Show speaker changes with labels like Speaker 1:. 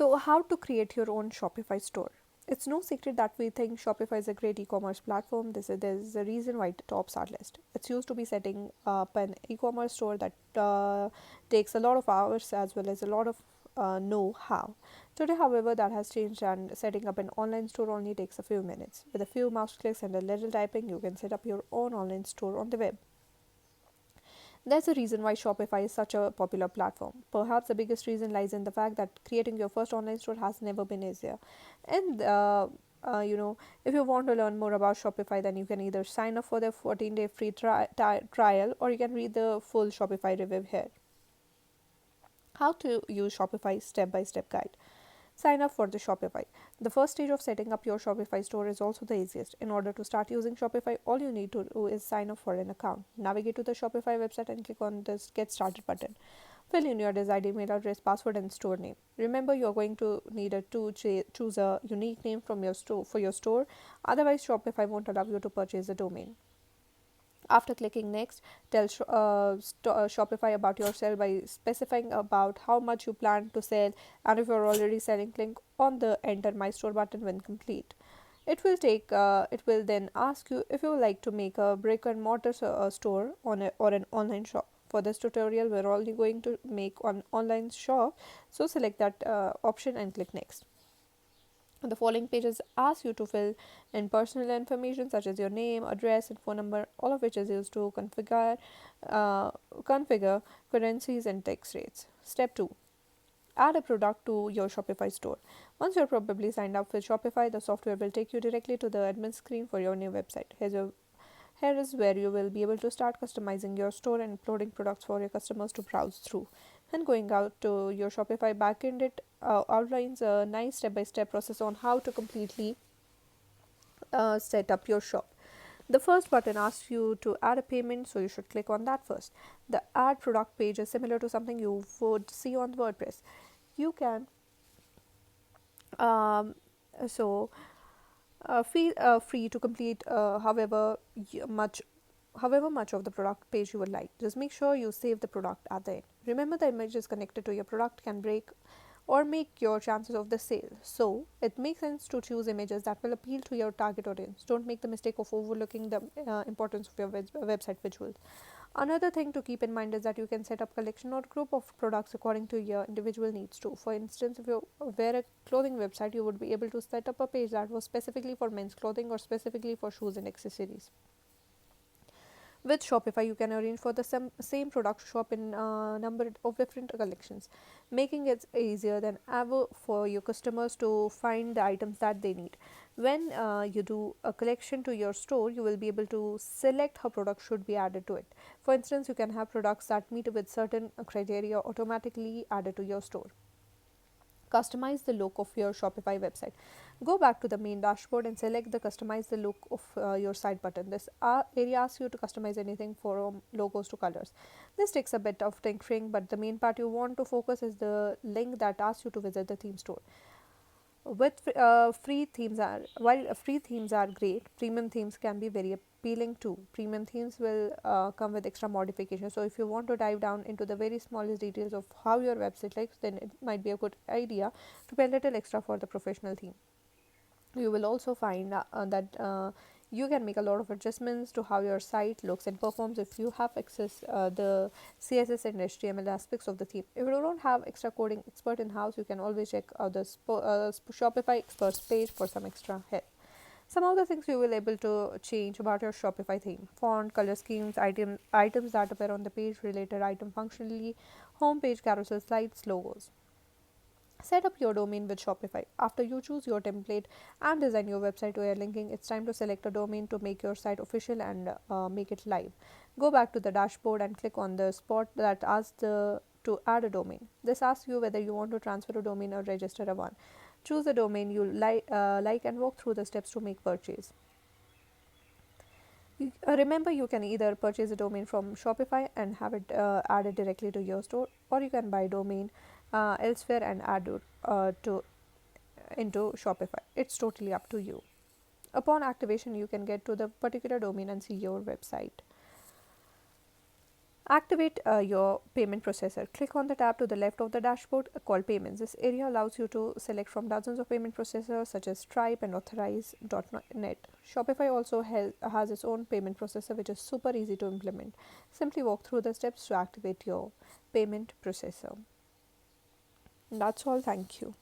Speaker 1: So, how to create your own Shopify store? It's no secret that we think Shopify is a great e-commerce platform. There's a reason why it tops our list. It's used to be setting up an e-commerce store that takes a lot of hours as well as a lot of know-how. Today, however, that has changed, and setting up an online store only takes a few minutes. With a few mouse clicks and a little typing, you can set up your own online store on the web. There's a reason why Shopify is such a popular platform. Perhaps the biggest reason lies in the fact that creating your first online store has never been easier. And you know, if you want to learn more about Shopify, then you can either sign up for the 14-day free trial, or you can read the full Shopify review here. How to use Shopify step by step guide. Sign up for the Shopify. The first stage of setting up your Shopify store is also the easiest. In order to start using Shopify, all you need to do is sign up for an account. Navigate to the Shopify website and click on this Get Started button. Fill in your desired email address, password, and store name. Remember, you're going to need to choose a unique name from your store for your store. Otherwise, Shopify won't allow you to purchase a domain. After clicking next, tell Shopify about yourself by specifying about how much you plan to sell, and if you're already selling, click on the enter my store button when complete. It will then ask you if you would like to make a brick and mortar store or an online shop. For this tutorial, we're only going to make an online shop, so select that option and click next. The following pages ask you to fill in personal information such as your name, address, and phone number, all of which is used to configure currencies and tax rates. Step 2. Add a product to your Shopify store. Once you're probably signed up with Shopify, the software will take you directly to the admin screen for your new website. Here is where you will be able to start customizing your store and uploading products for your customers to browse through. And going out to your Shopify backend, it outlines a nice step by step process on how to completely set up your shop. The first button asks you to add a payment, so you should click on that first. The add product page is similar to something you would see on WordPress. You can um, so feel free to complete however much of the product page you would like. Just make sure you save the product at the end. Remember, the images connected to your product can break or make your chances of the sale. So it makes sense to choose images that will appeal to your target audience. Don't make the mistake of overlooking the importance of your website visuals. Another thing to keep in mind is that you can set up collection or group of products according to your individual needs too. For instance, if you wear a clothing website, you would be able to set up a page that was specifically for men's clothing or specifically for shoes and accessories. With Shopify, you can arrange for the same product to shop in a number of different collections, making it easier than ever for your customers to find the items that they need. When you do a collection to your store, you will be able to select how products should be added to it. For instance, you can have products that meet with certain criteria automatically added to your store. Customize the look of your Shopify website. Go back to the main dashboard and select the customize the look of your site button. This area asks you to customize anything from logos to colors. This takes a bit of tinkering, but the main part you want to focus is the link that asks you to visit the theme store. With free themes are while free themes are great, premium themes can be very appealing too. Premium themes will come with extra modifications, so if you want to dive down into the very smallest details of how your website looks, then it might be a good idea to pay a little extra for the professional theme. You will also find that you can make a lot of adjustments to how your site looks and performs if you have access the css and html aspects of the theme. If you don't have extra coding expert in house, you can always check out the Shopify experts page for some extra help. Some of the things you will able to change about your Shopify theme: font, color schemes, items that appear on the page, related item functionally, home page, carousel, slides, logos. Set up your domain with Shopify. After you choose your template and design your website via linking, it's time to select a domain to make your site official and make it live. Go back to the dashboard and click on the spot that asks to add a domain. This asks you whether you want to transfer a domain or register a one. Choose the domain you like and walk through the steps to make purchase. Remember, you can either purchase a domain from Shopify and have it added directly to your store, or you can buy a domain elsewhere and add it to into Shopify. It's totally up to you. Upon activation, you can get to the particular domain and see your website. Activate your payment processor. Click on the tab to the left of the dashboard called Payments. This area allows you to select from dozens of payment processors such as Stripe and Authorize.net. Shopify also has its own payment processor, which is super easy to implement. Simply walk through the steps to activate your payment processor. And that's all. Thank you.